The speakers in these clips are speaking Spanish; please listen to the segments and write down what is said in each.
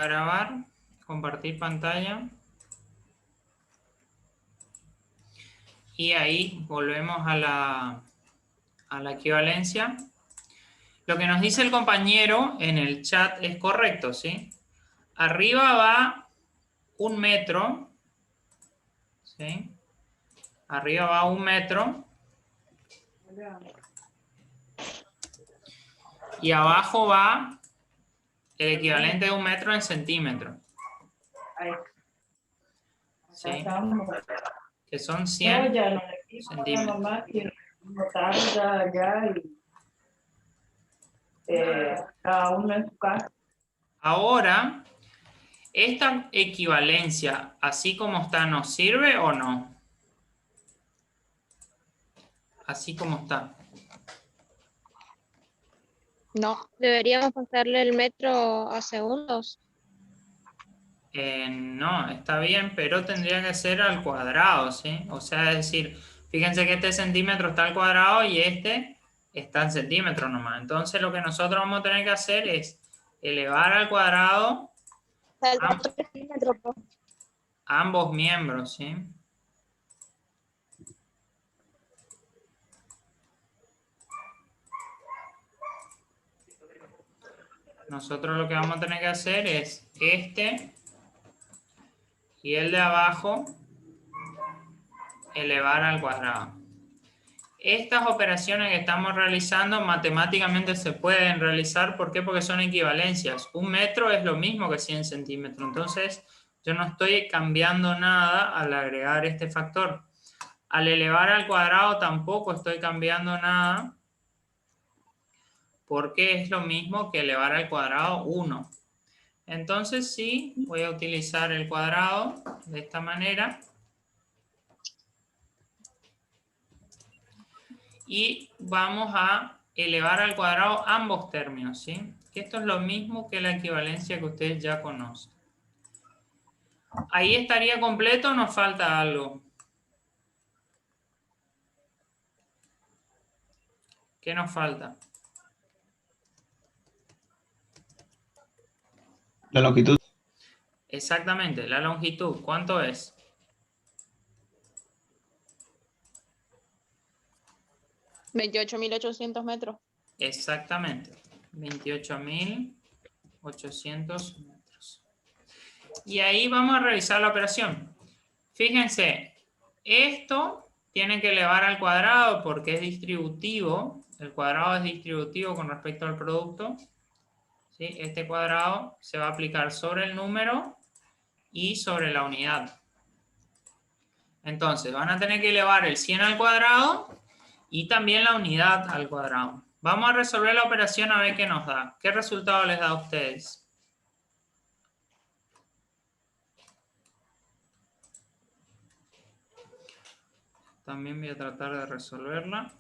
a grabar, compartir pantalla. Y ahí volvemos a la equivalencia. Lo que nos dice el compañero en el chat es correcto, ¿sí? Arriba va 1 metro, ¿sí? Arriba va 1 metro. Y abajo va el equivalente de 1 metro en centímetros. ¿Sí? Que son 100 centímetros. Cada uno en su casa. Ahora, ¿esta equivalencia, así como está, nos sirve o no? Así como está. No, deberíamos pasarle el metro a segundos. No, está bien, pero tendría que ser al cuadrado, ¿sí? O sea, es decir, fíjense que este centímetro está al cuadrado y este está en centímetros nomás. Entonces, lo que nosotros vamos a tener que hacer es elevar al cuadrado ambos miembros, ¿sí? Nosotros lo que vamos a tener que hacer es este y el de abajo elevar al cuadrado. Estas operaciones que estamos realizando matemáticamente se pueden realizar. ¿Por qué? Porque son equivalencias. 1 metro es lo mismo que 100 centímetros. Entonces, yo no estoy cambiando nada al agregar este factor. Al elevar al cuadrado tampoco estoy cambiando nada, porque es lo mismo que elevar al cuadrado 1. Entonces, sí, voy a utilizar el cuadrado de esta manera. Y vamos a elevar al cuadrado ambos términos, ¿sí? Que esto es lo mismo que la equivalencia que ustedes ya conocen. ¿Ahí estaría completo o nos falta algo? ¿Qué nos falta? La longitud. Exactamente, la longitud. ¿Cuánto es? 28.800 metros. Exactamente, 28.800 metros. Y ahí vamos a revisar la operación. Fíjense, esto tiene que elevar al cuadrado porque es distributivo. El cuadrado es distributivo con respecto al producto. ¿Sí? Este cuadrado se va a aplicar sobre el número y sobre la unidad. Entonces, van a tener que elevar el 100 al cuadrado y también la unidad al cuadrado. Vamos a resolver la operación a ver qué nos da. ¿Qué resultado les da a ustedes? También voy a tratar de resolverla.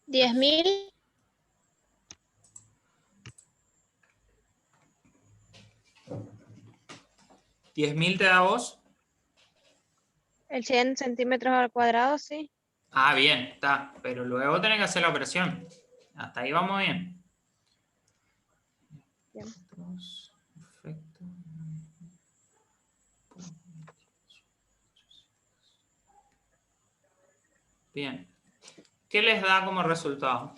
10.000. 10.000 te da a vos. El 100 centímetros al cuadrado, sí. Ah, bien, está. Pero luego tenés que hacer la operación. Hasta ahí vamos bien. Bien. Perfecto. Bien. ¿Qué les da como resultado?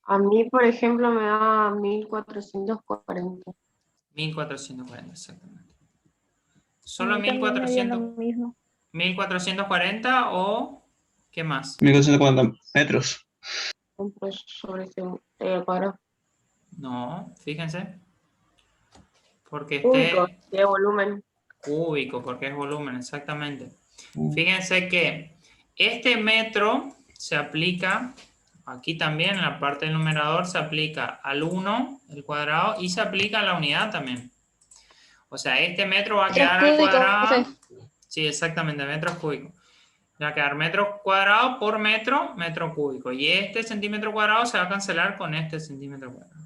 A mí, por ejemplo, me da 1440. 1440, exactamente. A ¿Solo mí también me dio lo 1400, mismo. 1440 o qué más? 1440 metros. Sobre ese cuadrado. No, fíjense. Porque Cúbico, este de volumen. cúbico, porque es volumen, exactamente. Fíjense que este metro se aplica, aquí también en la parte del numerador se aplica al 1, el cuadrado, y se aplica a la unidad también. O sea, este metro va a Metros quedar al cúbicos, cuadrado. profe. Sí, exactamente, metros cúbicos. Va a quedar metro cuadrado por metro, metro cúbico. Y este centímetro cuadrado se va a cancelar con este centímetro cuadrado.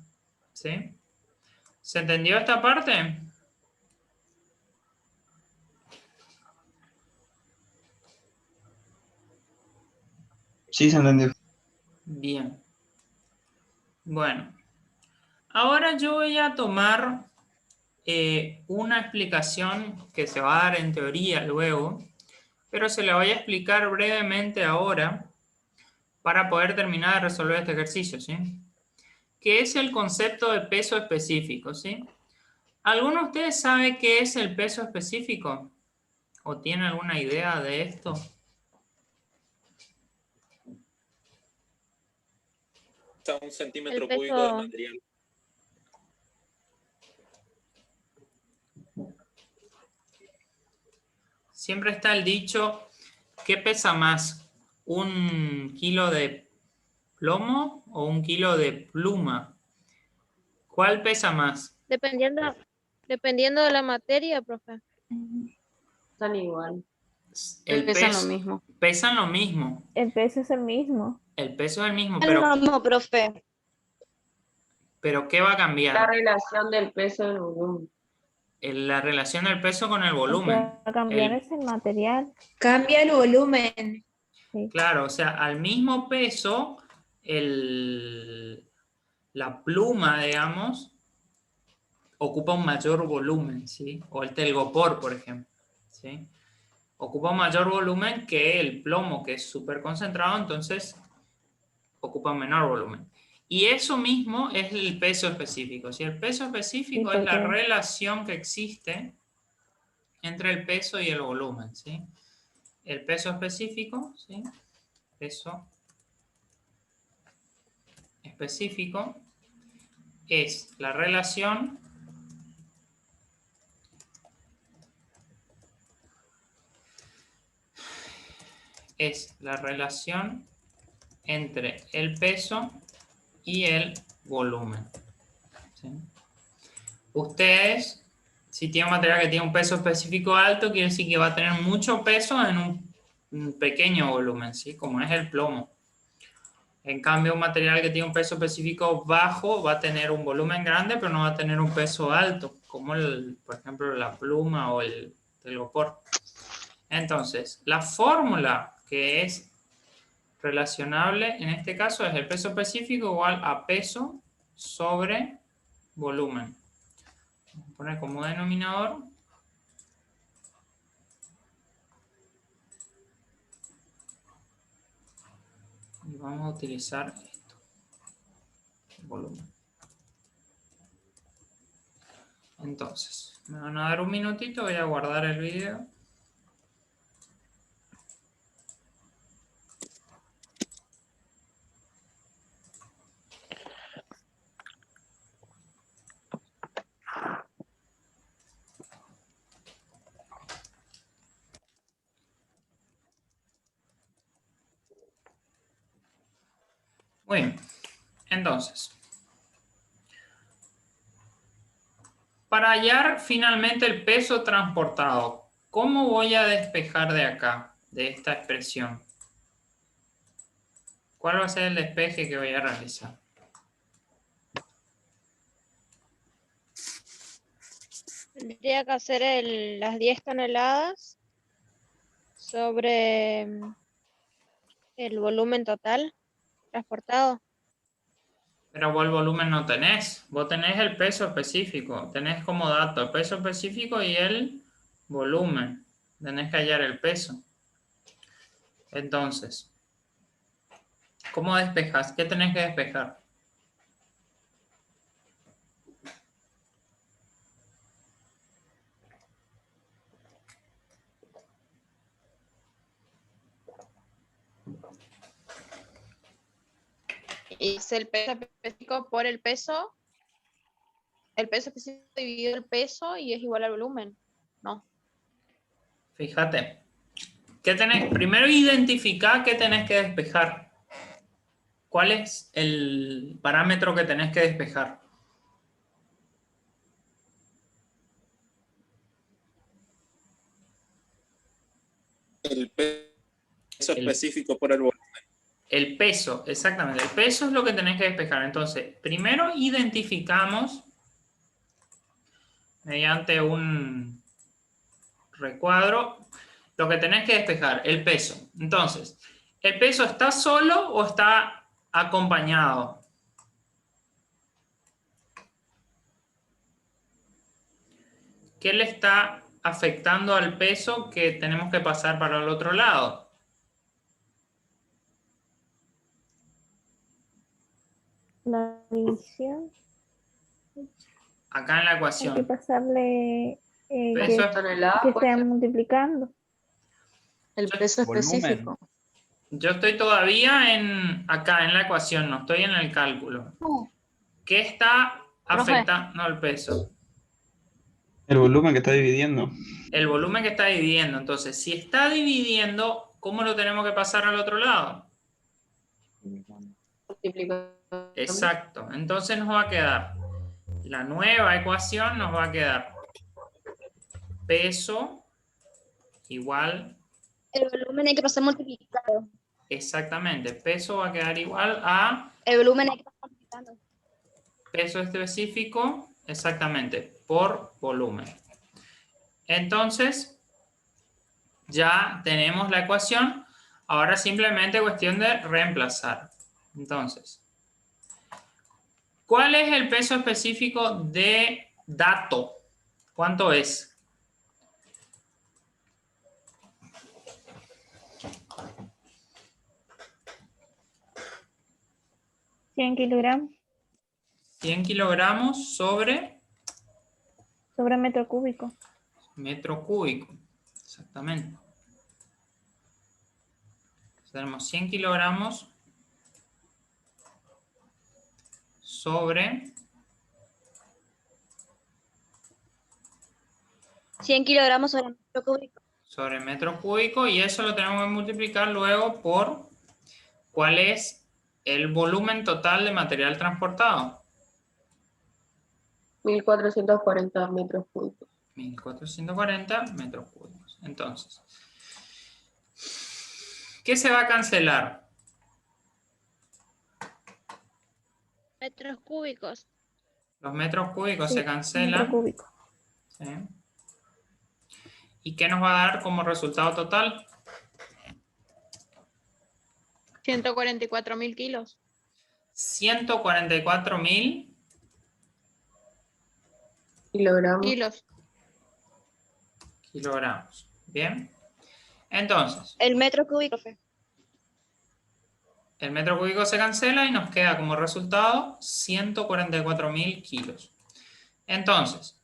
¿Sí? ¿Se entendió esta parte? Sí, se entendió. Bien. Bueno. Ahora yo voy a tomar una explicación que se va a dar en teoría luego, pero se la voy a explicar brevemente ahora para poder terminar de resolver este ejercicio, ¿sí? Que es el concepto de peso específico, ¿sí? ¿Alguno de ustedes sabe qué es el peso específico? ¿O tiene alguna idea de esto? Un centímetro El cúbico de peso, material. Siempre está el dicho, ¿qué pesa más? ¿Un kilo de plomo o un kilo de pluma? ¿Cuál pesa más? dependiendo de la materia, profe. Están igual. El Pesan lo peso, mismo. pesan lo mismo. El peso es el mismo. El peso es el mismo, No, profe. pero ¿qué va a La cambiar? relación del peso del volumen. La relación del peso con el Lo que volumen. va a cambiar El- es el material. Cambia el volumen. Sí. Claro, o sea, al mismo peso, la pluma, digamos, ocupa un mayor volumen, ¿sí? O el telgopor, por ejemplo, ¿sí? Ocupa un mayor volumen que el plomo, que es súper concentrado, entonces ocupa un menor volumen. Y eso mismo es el peso específico, ¿sí? El peso específico Sí, es la porque- relación que existe entre el peso y el volumen, ¿sí? El peso específico, ¿sí? Peso específico es la relación entre el peso y el volumen, ¿sí? Ustedes, si tienen un material que tiene un peso específico alto, quiere decir que va a tener mucho peso en un pequeño volumen, ¿sí? Como es el plomo. En cambio, un material que tiene un peso específico bajo va a tener un volumen grande, pero no va a tener un peso alto, como por ejemplo la pluma o el telgopor. Entonces, la fórmula que es relacionable en este caso es el peso específico igual a peso sobre volumen. Vamos a poner como denominador y vamos a utilizar esto, volumen. Entonces, me van a dar un minutito, voy a guardar el video. Muy bien, entonces, para hallar finalmente el peso transportado, ¿cómo voy a despejar de acá, de esta expresión? ¿Cuál va a ser el despeje que voy a realizar? Tendría que hacer las 10 toneladas sobre el volumen total transportado. Pero vos el volumen no tenés, vos tenés el peso específico, tenés como dato el peso específico y el volumen, tenés que hallar el peso. Entonces, ¿cómo despejas? ¿Qué tenés que despejar? Y es el peso específico por el peso específico dividido el peso y es igual al volumen. No. Fíjate, ¿qué tenés? Primero identificar qué tenés que despejar. ¿Cuál es el parámetro que tenés que despejar? El peso específico por el volumen. El peso, exactamente. El peso es lo que tenés que despejar. Entonces, primero identificamos mediante un recuadro lo que tenés que despejar, el peso. Entonces, ¿el peso está solo o está acompañado? ¿qué le está afectando al peso que tenemos que pasar para el otro lado? La división. Acá en la Hay que ecuación. pasarle Peso es- Toneladas, que pues, estén multiplicando. el peso Volumen. específico. Yo estoy todavía acá en la ecuación, no estoy en el cálculo. ¿Qué está afectando al peso? El volumen que está dividiendo. El volumen que está dividiendo. Entonces, si está dividiendo, ¿cómo lo tenemos que pasar al otro lado? Multiplicando. Exacto. Entonces nos va a quedar, la nueva ecuación nos va a quedar peso igual, El volumen hay que pasar multiplicando. exactamente, peso va a quedar igual a El volumen hay que pasar multiplicando. peso específico, exactamente, por volumen. Entonces, ya tenemos la ecuación. Ahora simplemente cuestión de reemplazar. Entonces, ¿cuál es el peso específico de dato? ¿Cuánto es? ¿100 kilogramos 100 kilogramos sobre sobre metro cúbico? metro cúbico. Exactamente. Tenemos 100 kilogramos sobre 100 kilogramos sobre metro cúbico. sobre metro cúbico, y eso lo tenemos que multiplicar luego por cuál es el volumen total de material transportado. 1440 metros cúbicos. 1440 metros cúbicos. Entonces, ¿qué se va a cancelar? Metros cúbicos. Los metros cúbicos Sí, se metro cancelan. cúbico. ¿Sí? ¿Y qué nos va a dar como resultado total? 144.000 kilos. 144.000 Kilogramos. Kilos. kilogramos. Bien. Entonces, El metro cúbico, profe. el metro cúbico se cancela y nos queda como resultado 144.000 kilos. Entonces,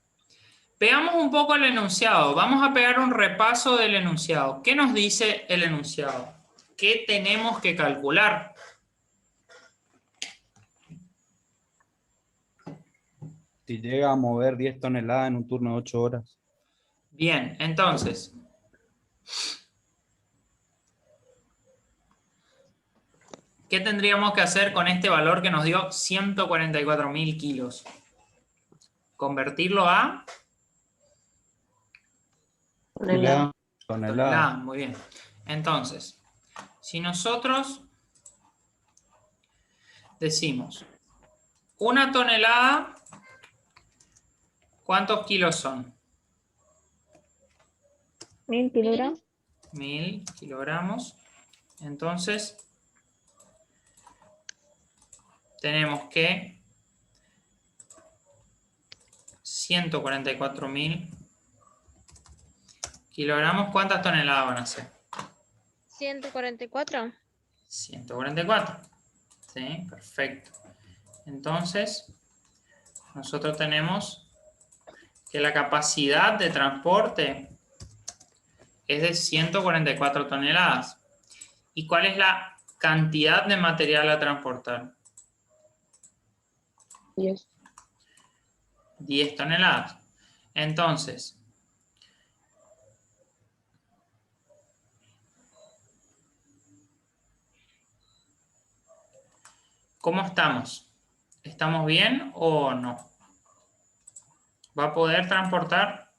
veamos un poco el enunciado. Vamos a pegar un repaso del enunciado. ¿Qué nos dice el enunciado? ¿Qué tenemos que calcular? Si llega a mover 10 toneladas en un turno de 8 horas. Bien, entonces, ¿qué tendríamos que hacer con este valor que nos dio 144.000 kilos? Convertirlo a Toneladas. Toneladas. muy bien. Entonces, si nosotros decimos una tonelada, ¿cuántos kilos son? 1000 kilogramos. 1000 kilogramos. Entonces, tenemos que 144.000 kilogramos. ¿Cuántas toneladas van a ser? 144. 144. Sí, perfecto. Entonces, nosotros tenemos que la capacidad de transporte es de 144 toneladas. ¿Y cuál es la cantidad de material a transportar? 10. 10 toneladas. Entonces, ¿cómo estamos? ¿Estamos bien o no? ¿Va a poder transportar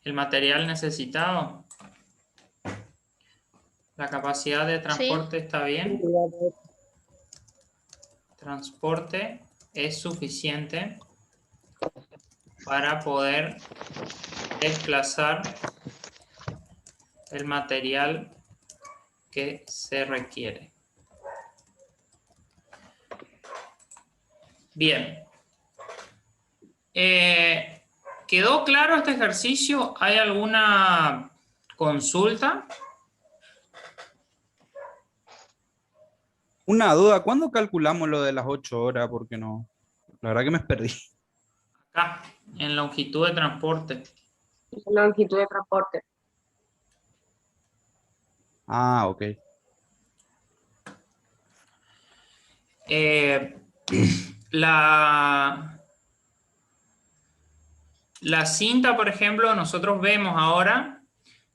el material necesitado? ¿La capacidad de transporte está bien? Transporte es suficiente para poder desplazar el material que se requiere. Bien. ¿Quedó claro este ejercicio? ¿Hay alguna consulta? Una duda, ¿cuándo calculamos lo de las 8 horas? Porque no, la verdad que me perdí. Acá, en longitud de transporte. Longitud de transporte. Ah, ok. La cinta, por ejemplo, nosotros vemos ahora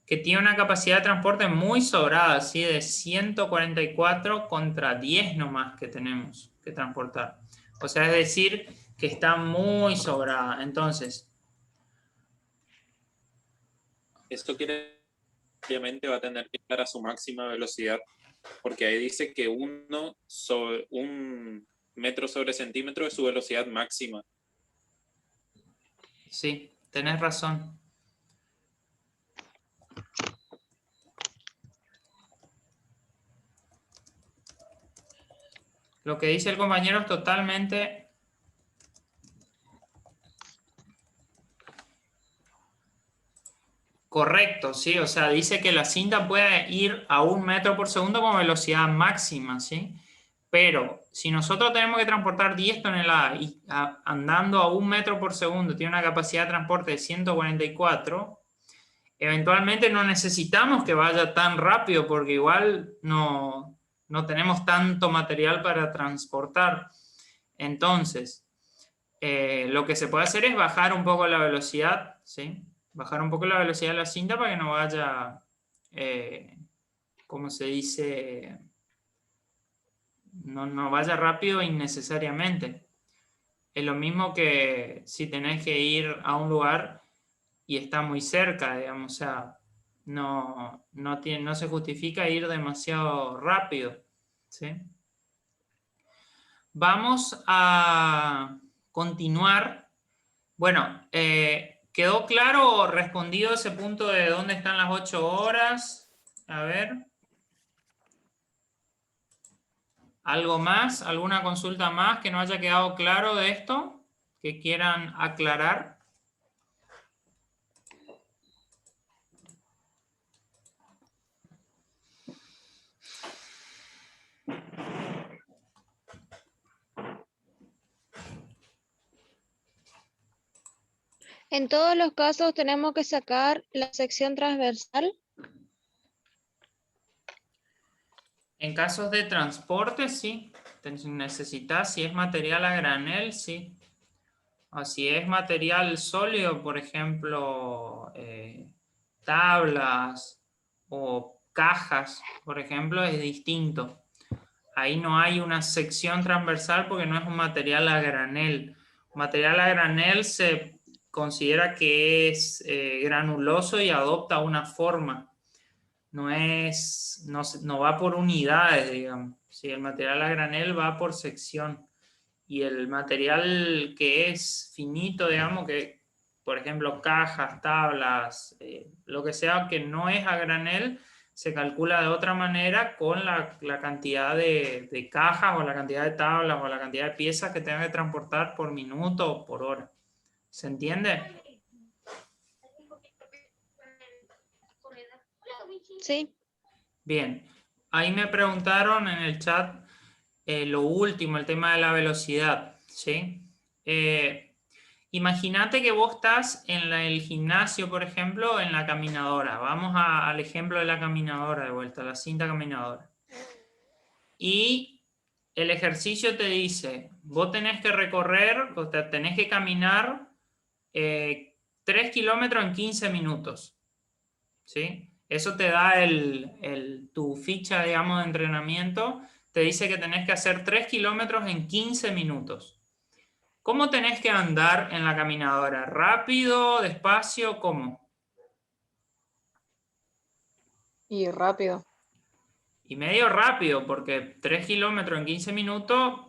que tiene una capacidad de transporte muy sobrada, ¿sí? De 144 contra 10 nomás que tenemos que transportar. O sea, es decir, que está muy sobrada. Entonces, Esto quiere, obviamente va a tener que estar a su máxima velocidad, porque ahí dice que 1 metro sobre centímetro es su velocidad máxima. sí, tenés razón. Lo que dice el compañero es totalmente correcto, ¿sí? O sea, dice que la cinta puede ir a 1 metro por segundo con velocidad máxima, ¿sí? Pero si nosotros tenemos que transportar 10 toneladas y andando a 1 metro por segundo tiene una capacidad de transporte de 144, eventualmente no necesitamos que vaya tan rápido porque igual no tenemos tanto material para transportar. Entonces, lo que se puede hacer es bajar un poco la velocidad, ¿sí? Bajar un poco la velocidad de la cinta para que no vaya, ¿cómo se dice? No vaya rápido innecesariamente. Es lo mismo que si tenés que ir a un lugar y está muy cerca, digamos, o sea, no se justifica ir demasiado rápido, ¿sí? Vamos a continuar. Bueno, ¿quedó claro o respondido ese punto de dónde están las 8 horas? A ver. ¿Algo más? ¿Alguna consulta más que no haya quedado claro de esto? ¿Que quieran aclarar? En todos los casos tenemos que sacar la sección transversal. En casos de transporte, sí. Necesitas, si es material a granel, sí. O si es material sólido, por ejemplo, tablas o cajas, por ejemplo, es distinto. Ahí no hay una sección transversal porque no es un material a granel. Material a granel se considera que es granuloso y adopta una forma. No va por unidades, digamos. Si el material a granel va por sección. Y el material que es finito, digamos, que por ejemplo cajas, tablas, lo que sea que no es a granel, se calcula de otra manera con la cantidad de cajas o la cantidad de tablas o la cantidad de piezas que tengan que transportar por minuto o por hora. ¿Se entiende? Sí. Bien. Ahí me preguntaron en el chat lo último, el tema de la velocidad, ¿sí? Imagínate que vos estás en el gimnasio, por ejemplo, en la caminadora. Vamos al ejemplo de la caminadora de vuelta, la cinta caminadora. Y el ejercicio te dice, vos tenés que recorrer, o sea, tenés que caminar 3 kilómetros en 15 minutos. ¿Sí? Eso te da tu ficha, digamos, de entrenamiento. Te dice que tenés que hacer 3 kilómetros en 15 minutos. ¿Cómo tenés que andar en la caminadora? ¿Rápido? ¿Despacio? ¿Cómo? Y rápido. Y medio rápido, porque 3 kilómetros en 15 minutos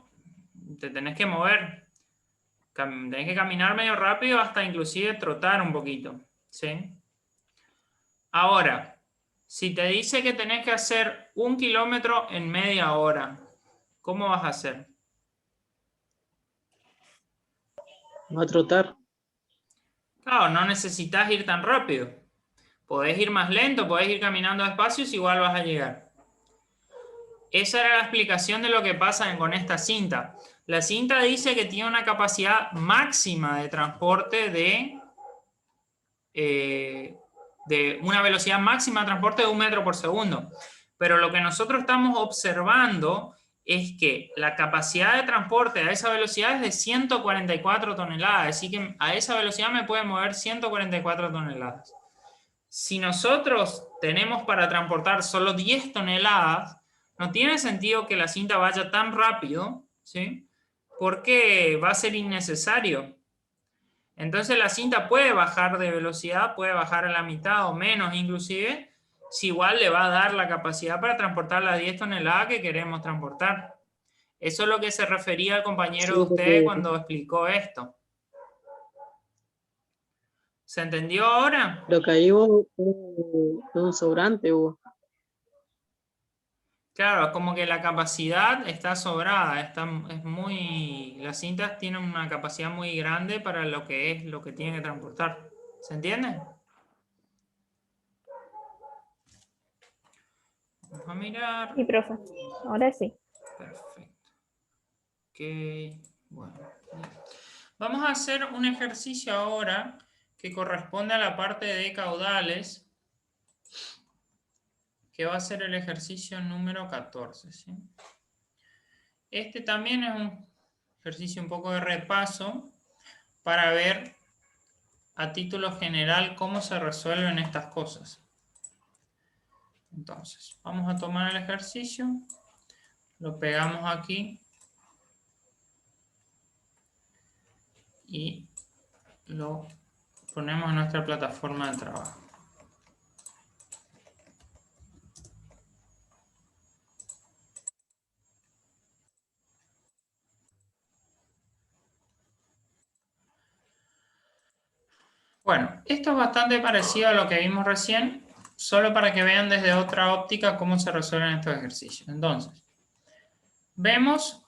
te tenés que mover. Tenés que caminar medio rápido hasta inclusive trotar un poquito. ¿Sí? Ahora, si te dice que tenés que hacer 1 kilómetro en media hora, ¿cómo vas a hacer? Va a trotar. Claro, no necesitas ir tan rápido. Podés ir más lento, podés ir caminando despacio, igual vas a llegar. Esa era la explicación de lo que pasa con esta cinta. La cinta dice que tiene una capacidad máxima de transporte de una velocidad máxima de transporte de 1 metro por segundo. Pero lo que nosotros estamos observando es que la capacidad de transporte a esa velocidad es de 144 toneladas. Así que a esa velocidad me puede mover 144 toneladas. Si nosotros tenemos para transportar solo 10 toneladas, no tiene sentido que la cinta vaya tan rápido, ¿sí? Porque va a ser innecesario. Entonces la cinta puede bajar de velocidad, puede bajar a la mitad o menos inclusive, si igual le va a dar la capacidad para transportar las 10 toneladas que queremos transportar. Eso es lo que se refería el compañero de ustedes cuando explicó esto. ¿Se entendió ahora? Lo que ahí hubo un sobrante, hubo. Claro, como que la capacidad está sobrada, las cintas tienen una capacidad muy grande para lo que tienen que transportar. ¿Se entiende? Vamos a mirar. Sí, profe. Ahora sí. Perfecto. Ok, bueno. Vamos a hacer un ejercicio ahora que corresponde a la parte de caudales, que va a ser el ejercicio número 14. ¿Sí? Este también es un ejercicio un poco de repaso para ver a título general cómo se resuelven estas cosas. Entonces, vamos a tomar el ejercicio, lo pegamos aquí y lo ponemos en nuestra plataforma de trabajo. Bueno, esto es bastante parecido a lo que vimos recién, solo para que vean desde otra óptica cómo se resuelven estos ejercicios. Entonces, vemos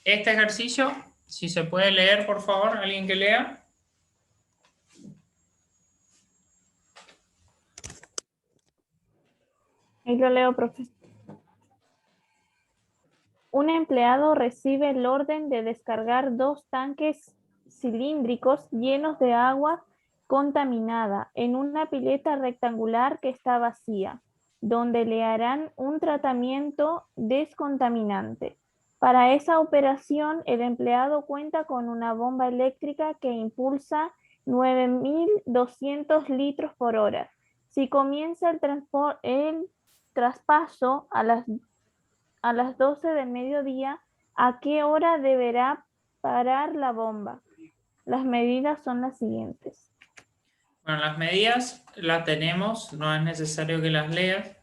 este ejercicio, si se puede leer, por favor, alguien que lea. Ahí lo leo, profe. Un empleado recibe el orden de descargar 2 tanques cilíndricos llenos de agua contaminada en una pileta rectangular que está vacía, donde le harán un tratamiento descontaminante. Para esa operación, el empleado cuenta con una bomba eléctrica que impulsa 9.200 litros por hora. Si comienza el traspaso a las 12 del mediodía, ¿a qué hora deberá parar la bomba? Las medidas son las siguientes. Bueno, las medidas las tenemos, no es necesario que las leas.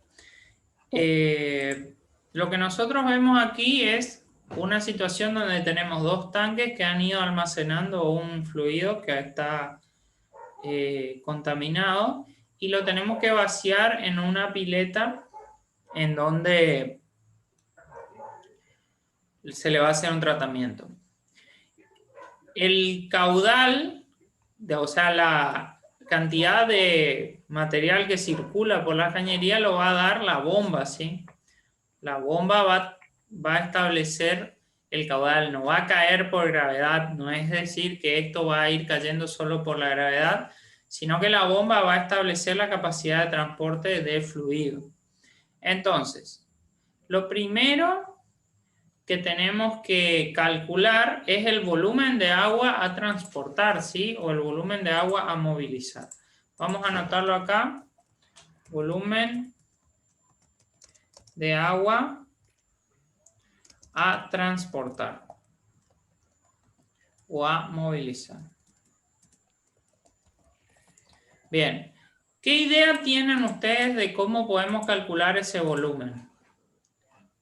Lo que nosotros vemos aquí es una situación donde tenemos 2 tanques que han ido almacenando un fluido que está contaminado y lo tenemos que vaciar en una pileta en donde se le va a hacer un tratamiento. El caudal, o sea, la cantidad de material que circula por la cañería lo va a dar la bomba, ¿sí? La bomba va a establecer el caudal, no va a caer por gravedad, no es decir que esto va a ir cayendo solo por la gravedad, sino que la bomba va a establecer la capacidad de transporte del fluido. Entonces, lo primero que tenemos que calcular es el volumen de agua a transportar, ¿sí? O el volumen de agua a movilizar. Vamos a anotarlo acá. Volumen de agua a transportar o a movilizar. Bien. ¿Qué idea tienen ustedes de cómo podemos calcular ese volumen?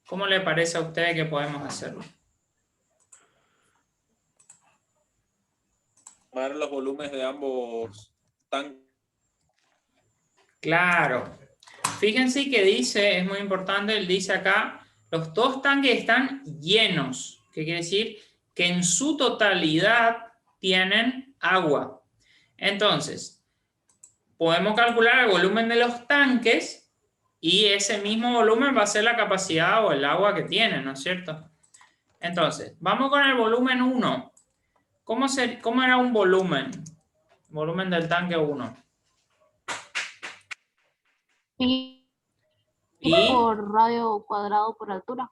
¿Cómo le parece a ustedes que podemos hacerlo? Tomar los volúmenes de ambos tanques. Claro. Fíjense que dice, es muy importante, él dice acá, los 2 tanques están llenos. ¿Qué quiere decir? Que en su totalidad tienen agua. Entonces, podemos calcular el volumen de los tanques y ese mismo volumen va a ser la capacidad o el agua que tienen, ¿no es cierto? Entonces, vamos con el volumen 1. ¿Cómo era un volumen? Volumen del tanque 1. Pi Pi por radio cuadrado por altura.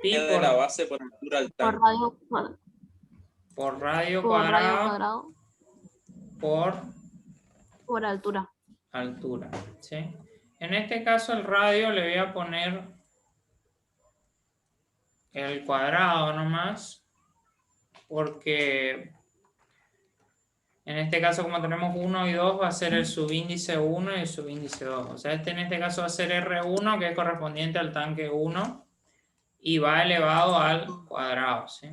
Pi de la base por altura al Por tanque. radio, por radio por radio cuadrado cuadrado por altura. altura. ¿Sí? En este caso el radio le voy a poner el cuadrado nomás, porque en este caso como tenemos 1 y 2 va a ser el subíndice 1 y el subíndice 2. O sea, en este caso va a ser R1, que es correspondiente al tanque 1, y va elevado al cuadrado. ¿Sí?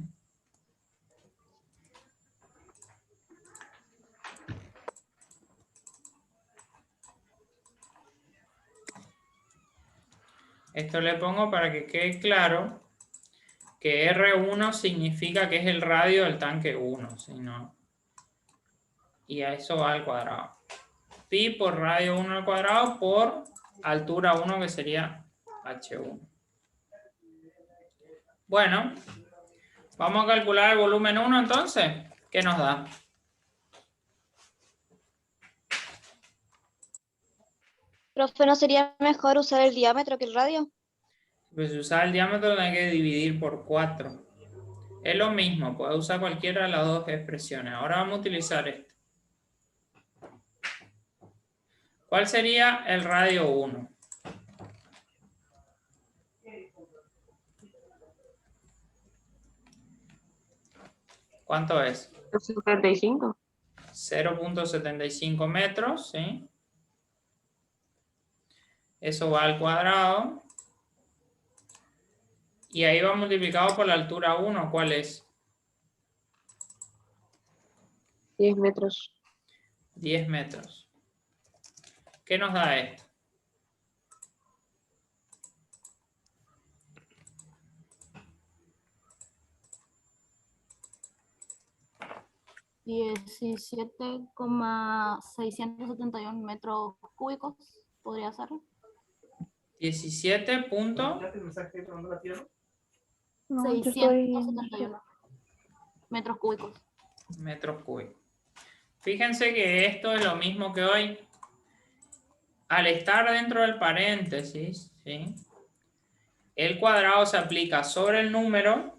Esto le pongo para que quede claro que R1 significa que es el radio del tanque 1, ¿sí? ¿No? Y a eso va al cuadrado. Pi por radio 1 al cuadrado por altura 1, que sería H1. Bueno, vamos a calcular el volumen 1 entonces. ¿Qué nos da? Profe, ¿no sería mejor usar el diámetro que el radio? Pues si usar el diámetro hay que dividir por 4. Es lo mismo, puedes usar cualquiera de las dos expresiones. Ahora vamos a utilizar esto. ¿Cuál sería el radio 1? ¿Cuánto es? 75. 0.75 metros, ¿sí? Eso va al cuadrado. Y ahí va multiplicado por la altura 1. ¿Cuál es? 10 metros. 10 metros. ¿Qué nos da esto? $17,671 metros cúbicos, podría ser. 17 punto. No, yo estoy... 671 metros cúbicos. Metros cúbicos. Fíjense que esto es lo mismo que hoy. Al estar dentro del paréntesis, ¿sí? El cuadrado se aplica sobre el número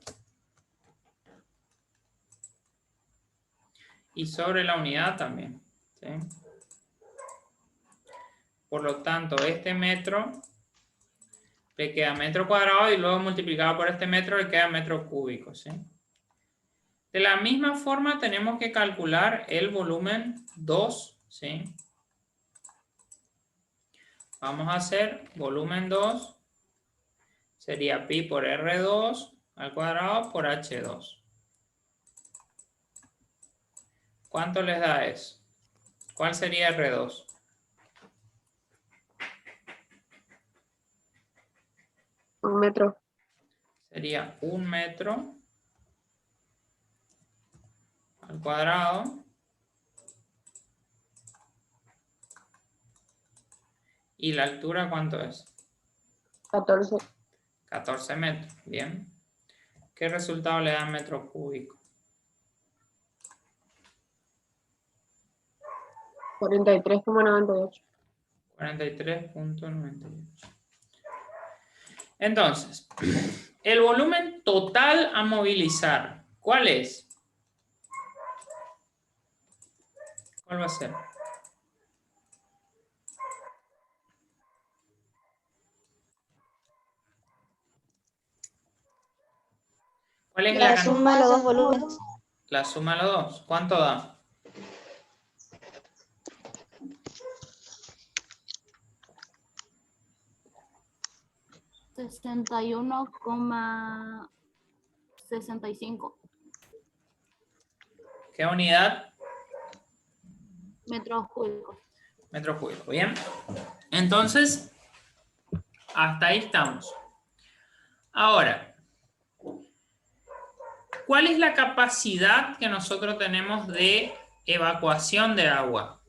y sobre la unidad también, ¿sí? Por lo tanto, este metro le queda metro cuadrado y luego multiplicado por este metro le queda metro cúbico, ¿sí? De la misma forma tenemos que calcular el volumen 2, ¿sí? Vamos a hacer volumen 2, sería pi por R2 al cuadrado por H2. ¿Cuánto les da eso? ¿Cuál sería R2? Un metro. Sería 1 metro al cuadrado y la altura ¿cuánto es? 14. 14 metros, bien. ¿Qué resultado le da metro cúbico? 43,98. 43.98. Entonces, el volumen total a movilizar, ¿cuál es? ¿Cuál va a ser? ¿Cuál es La suma de los dos volúmenes. La suma de los dos. ¿Cuánto da? $61,65 ¿Qué unidad? metros cúbicos. Metros cúbicos, bien. Entonces, hasta ahí estamos. Ahora, ¿cuál es la capacidad que nosotros tenemos de evacuación de agua.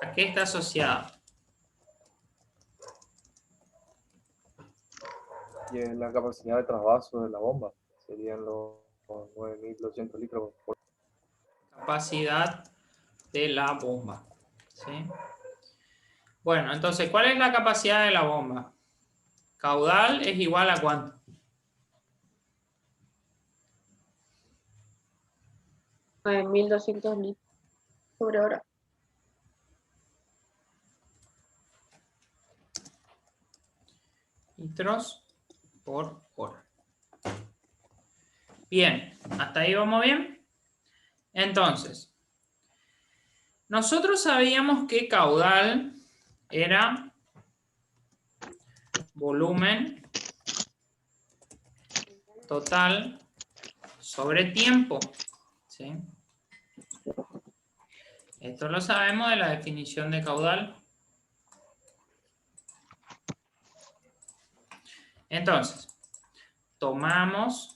¿A qué está asociada? Y en la capacidad de trasvaso de la bomba serían los 9.200 litros por Capacidad de la bomba. ¿Sí? Bueno, entonces, ¿cuál es la capacidad de la bomba? Caudal es igual a ¿cuánto? Pues 1.200 litros sobre hora. Litros por hora. Bien, ¿hasta ahí vamos bien? Entonces, nosotros sabíamos que caudal era volumen total sobre tiempo. ¿Sí? Esto lo sabemos de la definición de caudal. Entonces, tomamos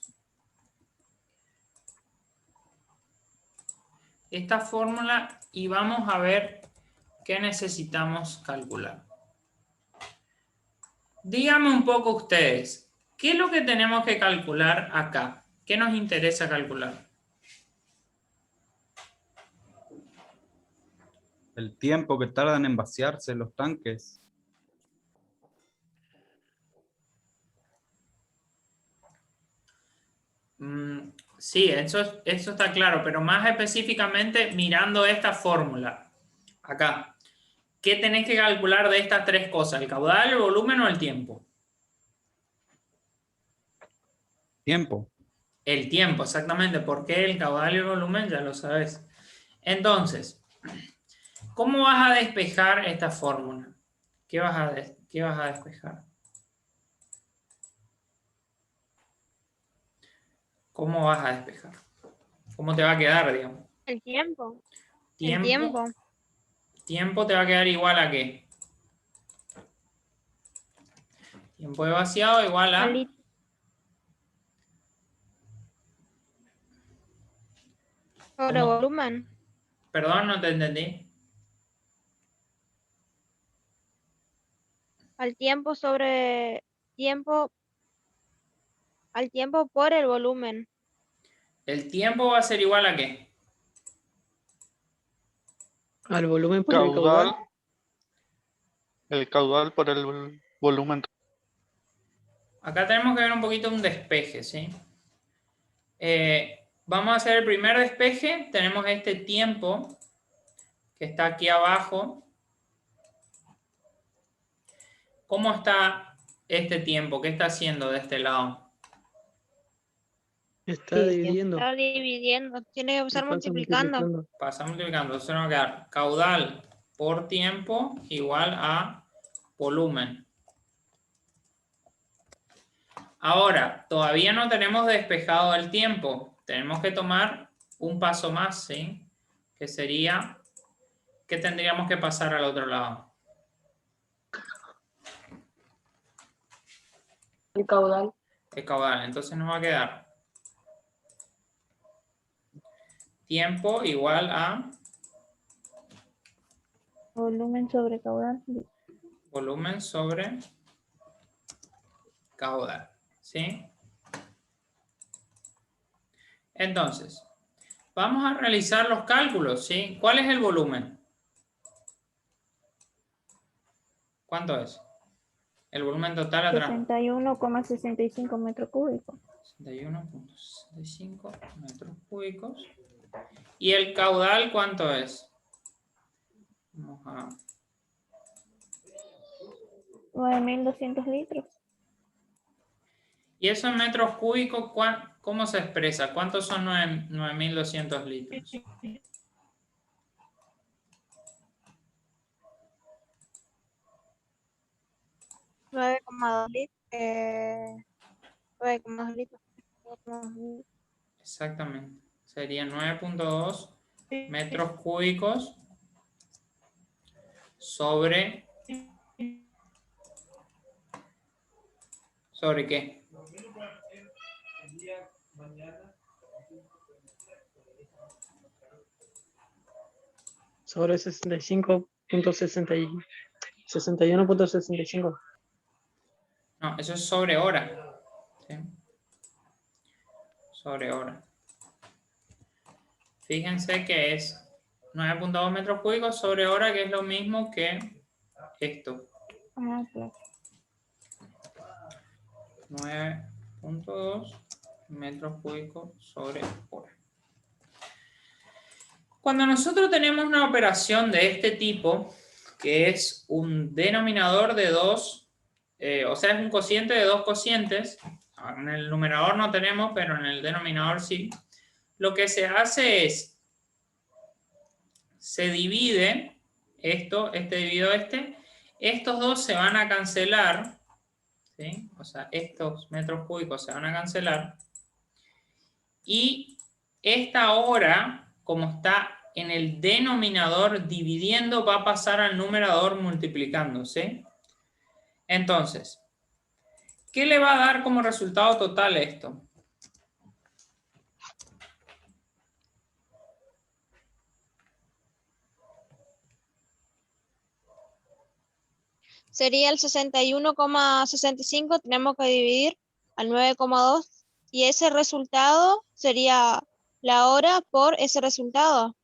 esta fórmula y vamos a ver qué necesitamos calcular. Díganme un poco ustedes, ¿qué es lo que tenemos que calcular acá? ¿Qué nos interesa calcular? El tiempo que tardan en vaciarse los tanques. Sí, eso está claro, pero más específicamente mirando esta fórmula. Acá. ¿Qué tenés que calcular de estas tres cosas? ¿El caudal, el volumen o el tiempo? Tiempo. El tiempo, exactamente. ¿Por qué el caudal y el volumen? Ya lo sabes. Entonces, ¿cómo vas a despejar esta fórmula? ¿Qué vas a despejar? ¿Cómo vas a despejar? ¿Cómo te va a quedar, digamos? El tiempo. Tiempo. El tiempo. Tiempo te va a quedar igual a ¿qué? Tiempo de vaciado igual a... Sobre ¿Cómo? volumen. Perdón, no te entendí. Al tiempo sobre tiempo. Al tiempo por el volumen. ¿El tiempo va a ser igual a qué? Al volumen por el caudal. El caudal por el volumen. Acá tenemos que ver un poquito un despeje, ¿sí? Vamos a hacer el primer despeje. Tenemos este tiempo que está aquí abajo. ¿Cómo está este tiempo? ¿Qué está haciendo de este lado? Está dividiendo. Está dividiendo. Tiene que estar multiplicando. Pasa multiplicando. Entonces nos va a quedar caudal por tiempo igual a volumen. Ahora, todavía no tenemos despejado el tiempo. Tenemos que tomar un paso más, ¿sí? Que sería que tendríamos que pasar al otro lado. El caudal. El caudal. Entonces nos va a quedar tiempo igual a Volumen sobre caudal. volumen sobre caudal. ¿Sí? Entonces, vamos a realizar los cálculos, ¿sí? ¿Cuál es el volumen? ¿Cuánto es? El volumen total atrás. 61,65 metros cúbicos. 61,65 metros cúbicos. ¿Y el caudal cuánto es? Vamos a... 9.200 litros. ¿Y eso en metros cúbicos cómo se expresa? ¿Cuántos son 9.200 litros? 9,2 litros. 9,2 litros. Exactamente. Serían 9.2 metros cúbicos sobre... ¿Sobre qué? sobre 61.65. No, eso es sobre hora. ¿Sí? Sobre hora. Fíjense que es 9.2 metros cúbicos sobre hora, que es lo mismo que esto. 9.2 metros cúbicos sobre hora. Cuando nosotros tenemos una operación de este tipo, que es un denominador de dos, o sea, es un cociente de dos cocientes, en el numerador no tenemos, pero en el denominador sí, lo que se hace es, se divide esto, dividido estos dos se van a cancelar, ¿sí? O sea, estos metros cúbicos se van a cancelar, y esta hora, como está en el denominador dividiendo, va a pasar al numerador multiplicando, ¿sí? Entonces, ¿qué le va a dar como resultado total esto? Sería el 61,65, tenemos que dividir al 9,2 y ese resultado sería la hora por ese resultado.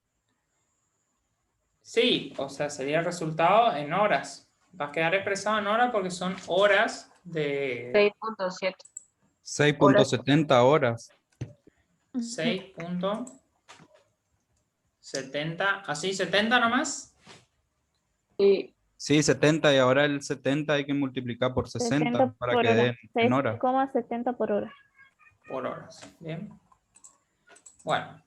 Sí, o sea, sería el resultado en horas. Va a quedar expresado en horas porque son horas de 6.7. 6.70 horas. 6.70, así 70 nomás. Sí. Sí, 70 y ahora el 70 hay que multiplicar por 60 70 para por que hora. den en horas. 6,70 por hora. Por horas, bien. Bueno,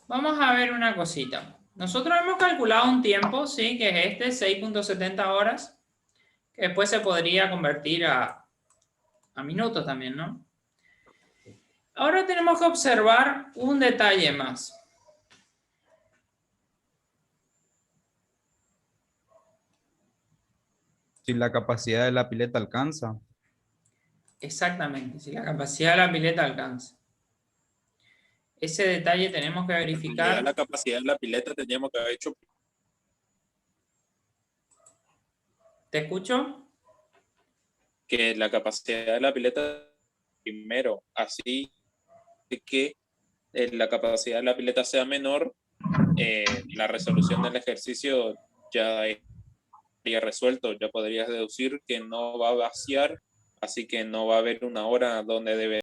vamos a ver una cosita. Nosotros hemos calculado un tiempo, ¿sí? Que es este, 6.70 horas, que después se podría convertir a minutos también, ¿no? Ahora tenemos que observar un detalle más. Si la capacidad de la pileta alcanza. Exactamente, si la capacidad de la pileta alcanza. Ese detalle tenemos que verificar. La capacidad de la pileta teníamos que haber hecho. ¿Te escucho? Que la capacidad de la pileta primero, así que la capacidad de la pileta sea menor, la resolución del ejercicio ya estaría resuelto, ya podrías deducir que no va a vaciar, así que no va a haber una hora donde debe